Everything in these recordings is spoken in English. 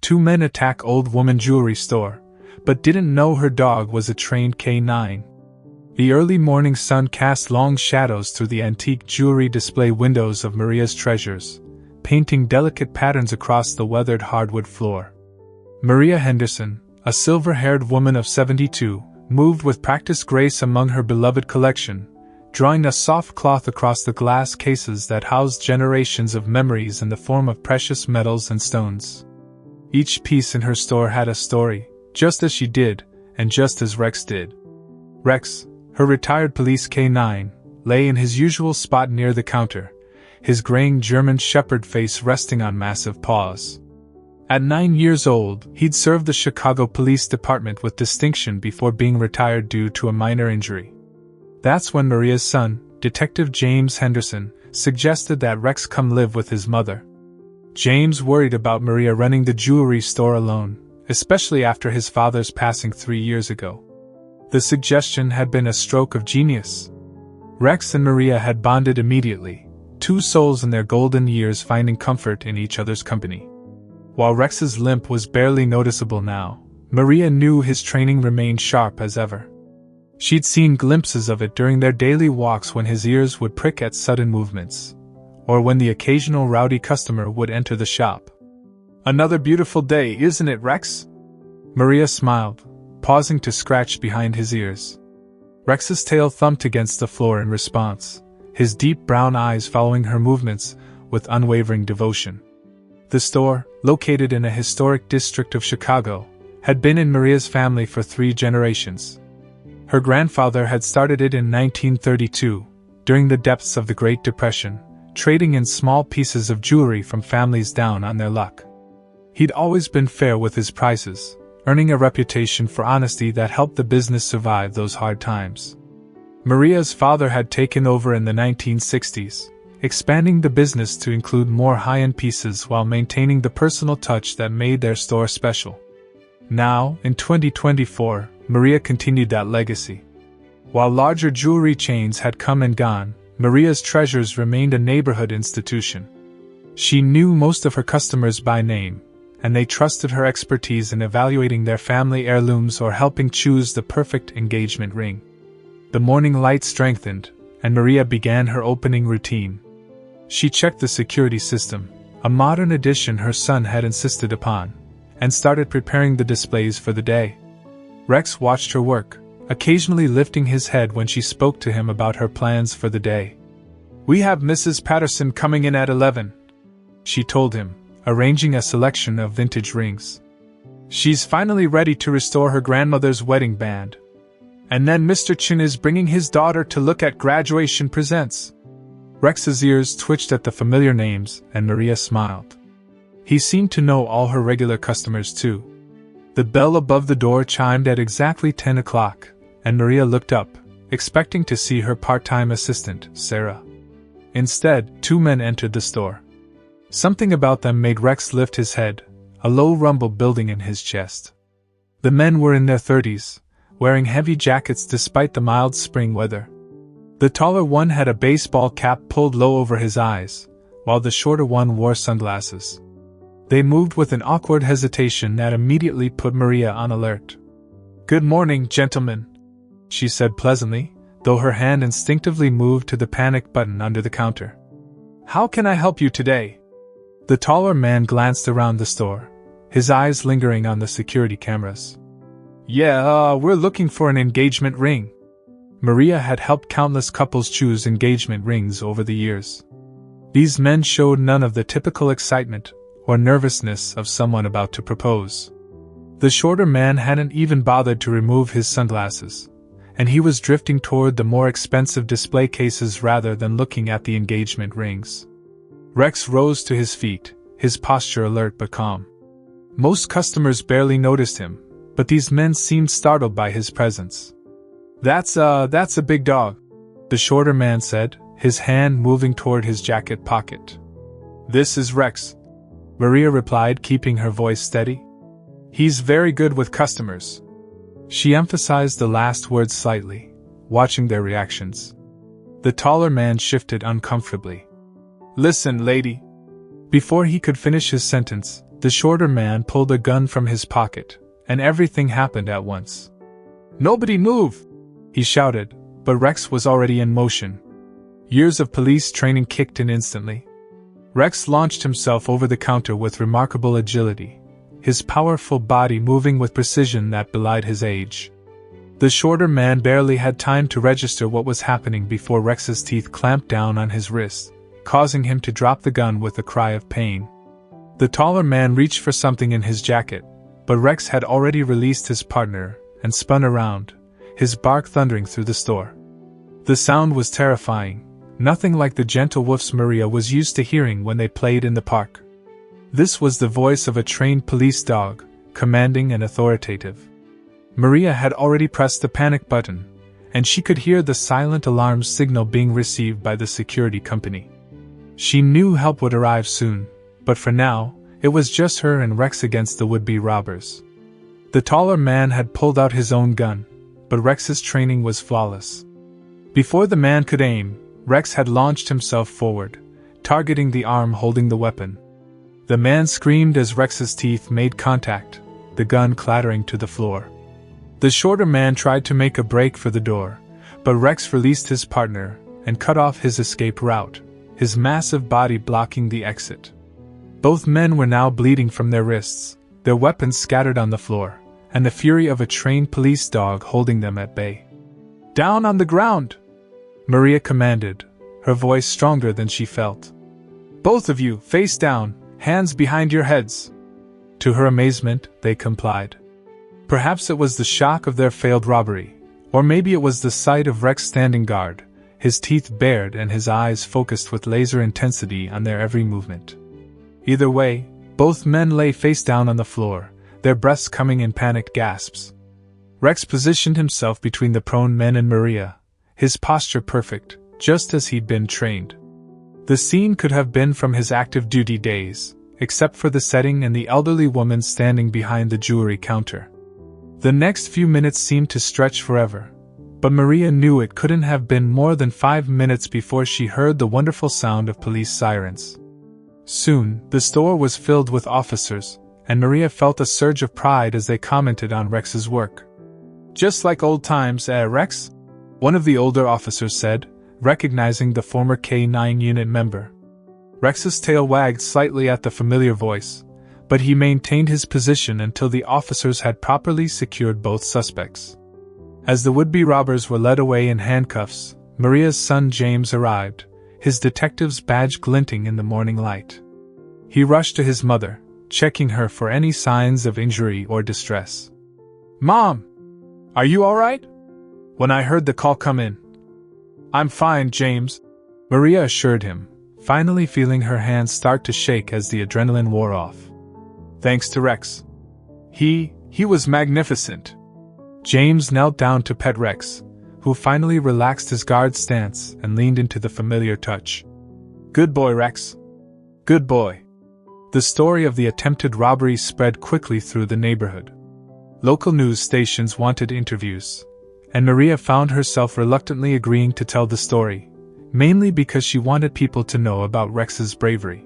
Two men attack old woman jewelry store, but didn't know her dog was a trained K9. The early morning sun cast long shadows through the antique jewelry display windows of Maria's treasures, painting delicate patterns across the weathered hardwood floor. Maria Henderson, a silver-haired woman of 72, moved with practiced grace among her beloved collection, drawing a soft cloth across the glass cases that housed generations of memories in the form of precious metals and stones. Each piece in her store had a story, just as she did, and just as Rex did. Rex, her retired police K9, lay in his usual spot near the counter, his graying German shepherd face resting on massive paws. At 9 years old, he'd served the Chicago Police Department with distinction before being retired due to a minor injury. That's when Maria's son, Detective James Henderson, suggested that Rex come live with his mother. James worried about Maria running the jewelry store alone, especially after his father's passing 3 years ago. The suggestion had been a stroke of genius. Rex and Maria had bonded immediately, two souls in their golden years finding comfort in each other's company. While Rex's limp was barely noticeable now, Maria knew his training remained sharp as ever. She'd seen glimpses of it during their daily walks when his ears would prick at sudden movements, or when the occasional rowdy customer would enter the shop. "Another beautiful day, isn't it, Rex?" Maria smiled, pausing to scratch behind his ears. Rex's tail thumped against the floor in response, his deep brown eyes following her movements with unwavering devotion. The store, located in a historic district of Chicago, had been in Maria's family for 3 generations. Her grandfather had started it in 1932, during the depths of the Great Depression, trading in small pieces of jewelry from families down on their luck. He'd always been fair with his prices, earning a reputation for honesty that helped the business survive those hard times. Maria's father had taken over in the 1960s, expanding the business to include more high-end pieces while maintaining the personal touch that made their store special. Now, in 2024, Maria continued that legacy. While larger jewelry chains had come and gone, Maria's Treasures remained a neighborhood institution. She knew most of her customers by name, and they trusted her expertise in evaluating their family heirlooms or helping choose the perfect engagement ring. The morning light strengthened, and Maria began her opening routine. She checked the security system, a modern addition her son had insisted upon, and started preparing the displays for the day. Rex watched her work, occasionally lifting his head when she spoke to him about her plans for the day. "We have Mrs. Patterson coming in at 11, she told him, arranging a selection of vintage rings. "She's finally ready to restore her grandmother's wedding band. And then Mr. Chin is bringing his daughter to look at graduation presents." Rex's ears twitched at the familiar names, and Maria smiled. He seemed to know all her regular customers too. The bell above the door chimed at exactly 10 o'clock, and Maria looked up, expecting to see her part-time assistant, Sarah. Instead, 2 men entered the store. Something about them made Rex lift his head, a low rumble building in his chest. The men were in their 30s, wearing heavy jackets despite the mild spring weather. The taller one had a baseball cap pulled low over his eyes, while the shorter one wore sunglasses. They moved with an awkward hesitation that immediately put Maria on alert. "Good morning, gentlemen," she said pleasantly, though her hand instinctively moved to the panic button under the counter. "How can I help you today?" The taller man glanced around the store, his eyes lingering on the security cameras. We're looking for an engagement ring." Maria had helped countless couples choose engagement rings over the years. These men showed none of the typical excitement or nervousness of someone about to propose. The shorter man hadn't even bothered to remove his sunglasses, and he was drifting toward the more expensive display cases rather than looking at the engagement rings. Rex rose to his feet, his posture alert but calm. Most customers barely noticed him, but these men seemed startled by his presence. That's a big dog," the shorter man said, his hand moving toward his jacket pocket. "This is Rex," Maria replied, keeping her voice steady. "He's very good with customers." She emphasized the last word slightly, watching their reactions. The taller man shifted uncomfortably. "Listen, lady." Before he could finish his sentence, The shorter man pulled a gun from his pocket, and everything happened at once. "Nobody move!" he shouted, but Rex was already in motion. Years of police training kicked in instantly. Rex launched himself over the counter with remarkable agility, his powerful body moving with precision that belied his age. The shorter man barely had time to register what was happening before Rex's teeth clamped down on his wrist, causing him to drop the gun with a cry of pain. The taller man reached for something in his jacket, but Rex had already released his partner and spun around, his bark thundering through the store. The sound was terrifying, nothing like the gentle woofs Maria was used to hearing when they played in the park. This was the voice of a trained police dog, commanding and authoritative. Maria had already pressed the panic button, and she could hear the silent alarm signal being received by the security company. She knew help would arrive soon, but for now, it was just her and Rex against the would-be robbers. The taller man had pulled out his own gun, but Rex's training was flawless. Before the man could aim, Rex had launched himself forward, targeting the arm holding the weapon. The man screamed as Rex's teeth made contact, the gun clattering to the floor. The shorter man tried to make a break for the door, but Rex released his partner and cut off his escape route, his massive body blocking the exit. Both men were now bleeding from their wrists, their weapons scattered on the floor, and the fury of a trained police dog holding them at bay. "Down on the ground!" Maria commanded, her voice stronger than she felt. "Both of you, face down, hands behind your heads." To her amazement, they complied. Perhaps it was the shock of their failed robbery, or maybe it was the sight of Rex standing guard, his teeth bared and his eyes focused with laser intensity on their every movement. Either way, both men lay face down on the floor, their breaths coming in panicked gasps. Rex positioned himself between the prone men and Maria, his posture perfect, just as he'd been trained. The scene could have been from his active duty days, except for the setting and the elderly woman standing behind the jewelry counter. The next few minutes seemed to stretch forever, but Maria knew it couldn't have been more than 5 minutes before she heard the wonderful sound of police sirens. Soon, the store was filled with officers, and Maria felt a surge of pride as they commented on Rex's work. "Just like old times, Rex?" one of the older officers said, recognizing the former K-9 unit member. Rex's tail wagged slightly at the familiar voice, but he maintained his position until the officers had properly secured both suspects. As the would-be robbers were led away in handcuffs, Maria's son James arrived, his detective's badge glinting in the morning light. He rushed to his mother, checking her for any signs of injury or distress. "Mom! Are you alright?" when I heard the call come in. "I'm fine, James," Maria assured him, finally feeling her hands start to shake as the adrenaline wore off. "Thanks to Rex. He was magnificent." James knelt down to pet Rex, who finally relaxed his guard stance and leaned into the familiar touch. "Good boy, Rex. Good boy." The story of the attempted robbery spread quickly through the neighborhood. Local news stations wanted interviews, and Maria found herself reluctantly agreeing to tell the story, mainly because she wanted people to know about Rex's bravery.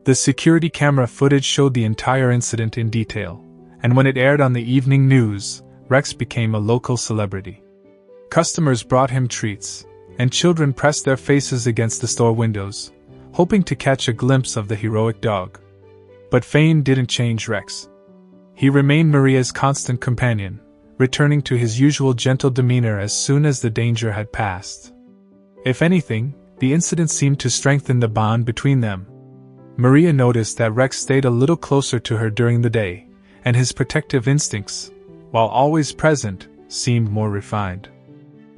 The security camera footage showed the entire incident in detail, and when it aired on the evening news, Rex became a local celebrity. Customers brought him treats, and children pressed their faces against the store windows, hoping to catch a glimpse of the heroic dog. But fame didn't change Rex. He remained Maria's constant companion, returning to his usual gentle demeanor as soon as the danger had passed. If anything, the incident seemed to strengthen the bond between them. Maria noticed that Rex stayed a little closer to her during the day, and his protective instincts, while always present, seemed more refined.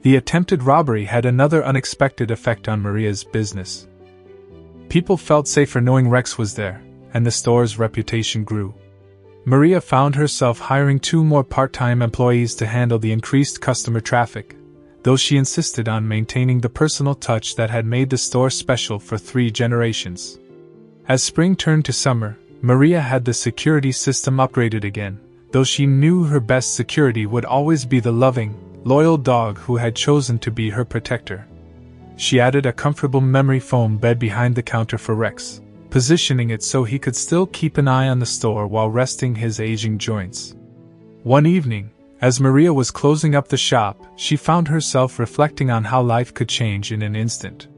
The attempted robbery had another unexpected effect on Maria's business. People felt safer knowing Rex was there, and the store's reputation grew. Maria found herself hiring 2 more part-time employees to handle the increased customer traffic, though she insisted on maintaining the personal touch that had made the store special for 3 generations. As spring turned to summer, Maria had the security system upgraded again, though she knew her best security would always be the loving, loyal dog who had chosen to be her protector. She added a comfortable memory foam bed behind the counter for Rex, positioning it so he could still keep an eye on the store while resting his aging joints. One evening, as Maria was closing up the shop, she found herself reflecting on how life could change in an instant.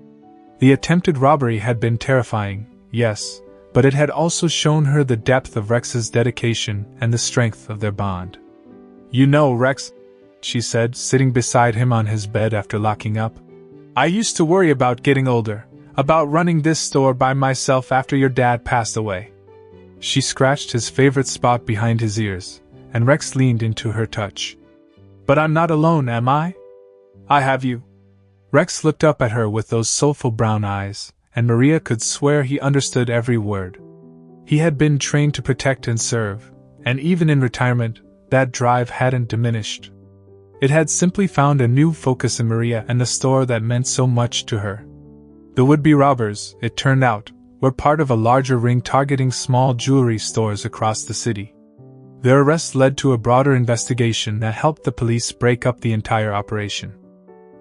The attempted robbery had been terrifying, yes, but it had also shown her the depth of Rex's dedication and the strength of their bond. "You know, Rex," she said, sitting beside him on his bed after locking up, "I used to worry about getting older, about running this store by myself after your dad passed away." She scratched his favorite spot behind his ears, and Rex leaned into her touch. "But I'm not alone, am I? I have you." Rex looked up at her with those soulful brown eyes, and Maria could swear he understood every word. He had been trained to protect and serve, and even in retirement, that drive hadn't diminished. It had simply found a new focus in Maria and the store that meant so much to her. The would-be robbers, it turned out, were part of a larger ring targeting small jewelry stores across the city. Their arrest led to a broader investigation that helped the police break up the entire operation.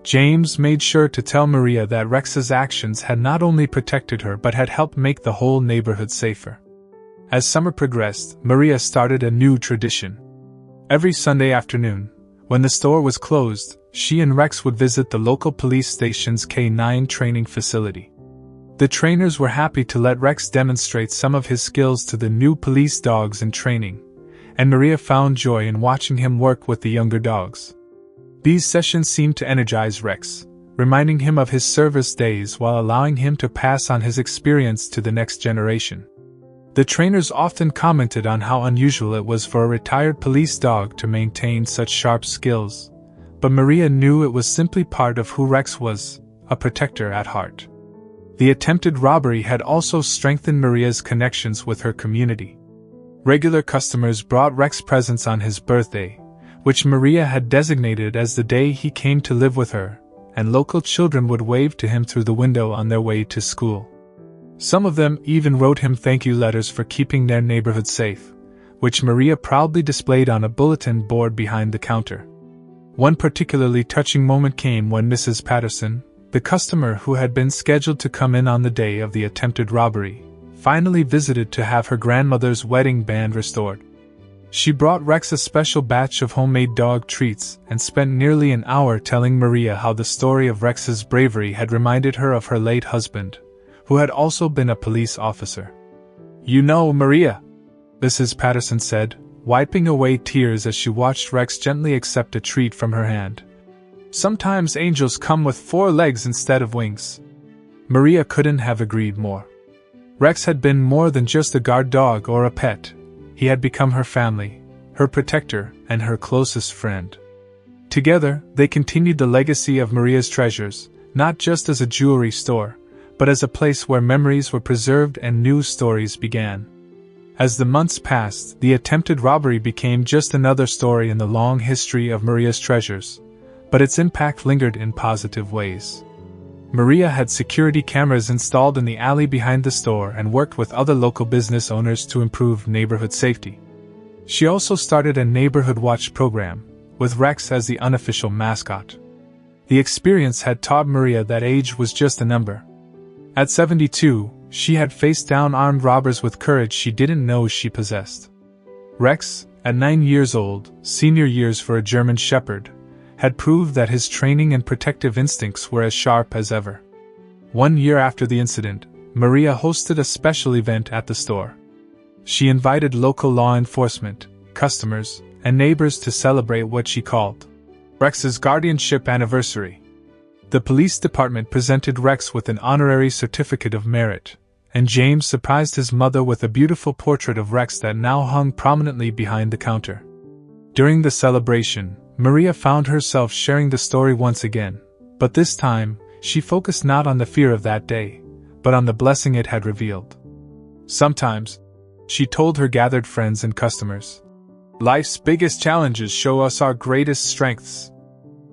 James made sure to tell Maria that Rex's actions had not only protected her but had helped make the whole neighborhood safer. As summer progressed, Maria started a new tradition. Every Sunday afternoon, when the store was closed, she and Rex would visit the local police station's K9 training facility. The trainers were happy to let Rex demonstrate some of his skills to the new police dogs in training, and Maria found joy in watching him work with the younger dogs. These sessions seemed to energize Rex, reminding him of his service days while allowing him to pass on his experience to the next generation. The trainers often commented on how unusual it was for a retired police dog to maintain such sharp skills, but Maria knew it was simply part of who Rex was, a protector at heart. The attempted robbery had also strengthened Maria's connections with her community. Regular customers brought Rex presents on his birthday, which Maria had designated as the day he came to live with her, and local children would wave to him through the window on their way to school. Some of them even wrote him thank you letters for keeping their neighborhood safe, which Maria proudly displayed on a bulletin board behind the counter. One particularly touching moment came when Mrs. Patterson, the customer who had been scheduled to come in on the day of the attempted robbery, finally visited to have her grandmother's wedding band restored. She brought Rex a special batch of homemade dog treats and spent nearly an hour telling Maria how the story of Rex's bravery had reminded her of her late husband, who had also been a police officer. "You know, Maria," Mrs. Patterson said, wiping away tears as she watched Rex gently accept a treat from her hand, "sometimes angels come with 4 legs instead of wings." Maria couldn't have agreed more. Rex had been more than just a guard dog or a pet. He had become her family, her protector, and her closest friend. Together, they continued the legacy of Maria's treasures, not just as a jewelry store, but as a place where memories were preserved and new stories began. As the months passed, the attempted robbery became just another story in the long history of Maria's treasures, but its impact lingered in positive ways. Maria had security cameras installed in the alley behind the store and worked with other local business owners to improve neighborhood safety. She also started a neighborhood watch program, with Rex as the unofficial mascot. The experience had taught Maria that age was just a number. At 72, she had faced down armed robbers with courage she didn't know she possessed. Rex, at 9 years old, senior years for a German Shepherd, had proved that his training and protective instincts were as sharp as ever. 1 year after the incident, Maria hosted a special event at the store. She invited local law enforcement, customers, and neighbors to celebrate what she called Rex's guardianship anniversary. The police department presented Rex with an honorary certificate of merit, and James surprised his mother with a beautiful portrait of Rex that now hung prominently behind the counter. During the celebration, Maria found herself sharing the story once again, but this time, she focused not on the fear of that day, but on the blessing it had revealed. Sometimes, she told her gathered friends and customers, life's biggest challenges show us our greatest strengths.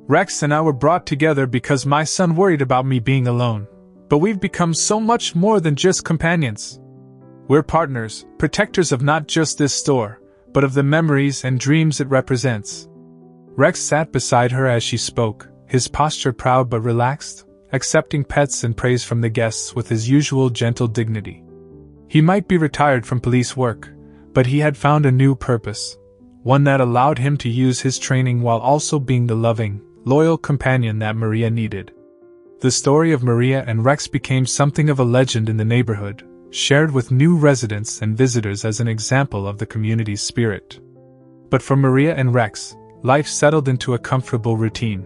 Rex and I were brought together because my son worried about me being alone, but we've become so much more than just companions. We're partners, protectors of not just this store, but of the memories and dreams it represents. Rex sat beside her as she spoke, his posture proud but relaxed, accepting pets and praise from the guests with his usual gentle dignity. He might be retired from police work, but he had found a new purpose, one that allowed him to use his training while also being the loving, loyal companion that Maria needed. The story of Maria and Rex became something of a legend in the neighborhood, shared with new residents and visitors as an example of the community's spirit. But for Maria and Rex, life settled into a comfortable routine.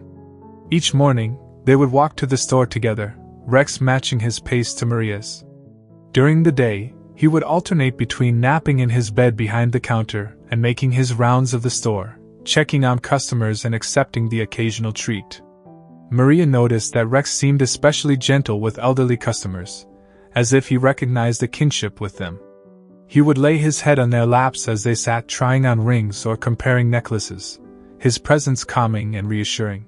Each morning, they would walk to the store together, Rex matching his pace to Maria's. During the day, he would alternate between napping in his bed behind the counter and making his rounds of the store, checking on customers and accepting the occasional treat. Maria noticed that Rex seemed especially gentle with elderly customers, as if he recognized a kinship with them. He would lay his head on their laps as they sat trying on rings or comparing necklaces, his presence calming and reassuring.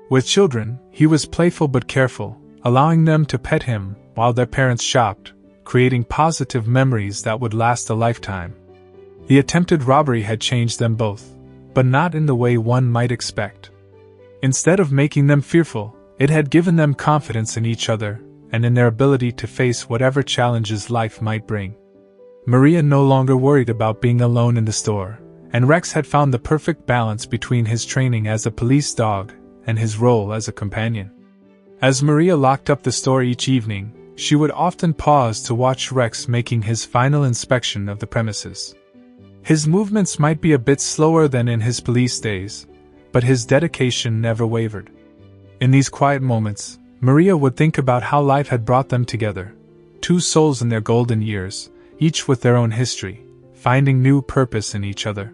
With children, he was playful but careful, allowing them to pet him while their parents shopped, creating positive memories that would last a lifetime. The attempted robbery had changed them both, but not in the way one might expect. Instead of making them fearful, it had given them confidence in each other and in their ability to face whatever challenges life might bring. Maria no longer worried about being alone in the store, and Rex had found the perfect balance between his training as a police dog and his role as a companion. As Maria locked up the store each evening, she would often pause to watch Rex making his final inspection of the premises. His movements might be a bit slower than in his police days, but his dedication never wavered. In these quiet moments, Maria would think about how life had brought them together, two souls in their golden years, each with their own history, finding new purpose in each other.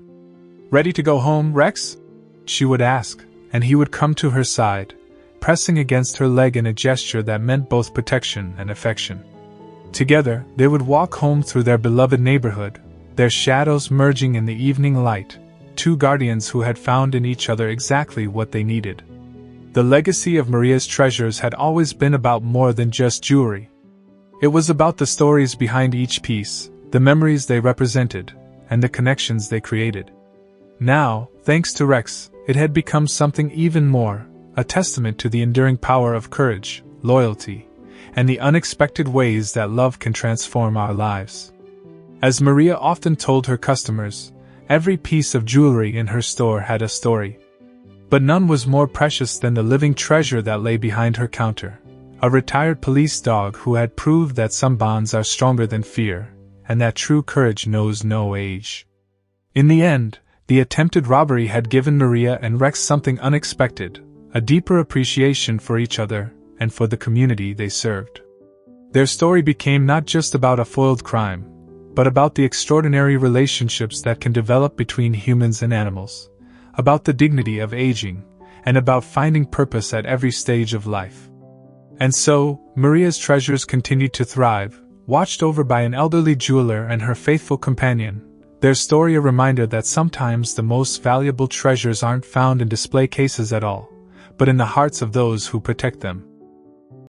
"Ready to go home, Rex?" she would ask, and he would come to her side, pressing against her leg in a gesture that meant both protection and affection. Together, they would walk home through their beloved neighborhood, their shadows merging in the evening light, two guardians who had found in each other exactly what they needed. The legacy of Maria's treasures had always been about more than just jewelry. It was about the stories behind each piece, the memories they represented, and the connections they created. Now, thanks to Rex, it had become something even more, a testament to the enduring power of courage, loyalty, and the unexpected ways that love can transform our lives. As Maria often told her customers, every piece of jewelry in her store had a story. But none was more precious than the living treasure that lay behind her counter, a retired police dog who had proved that some bonds are stronger than fear, and that true courage knows no age. In the end, the attempted robbery had given Maria and Rex something unexpected, a deeper appreciation for each other and for the community they served. Their story became not just about a foiled crime, but about the extraordinary relationships that can develop between humans and animals, about the dignity of aging, and about finding purpose at every stage of life. And so, Maria's treasures continued to thrive, watched over by an elderly jeweler and her faithful companion, their story a reminder that sometimes the most valuable treasures aren't found in display cases at all, but in the hearts of those who protect them.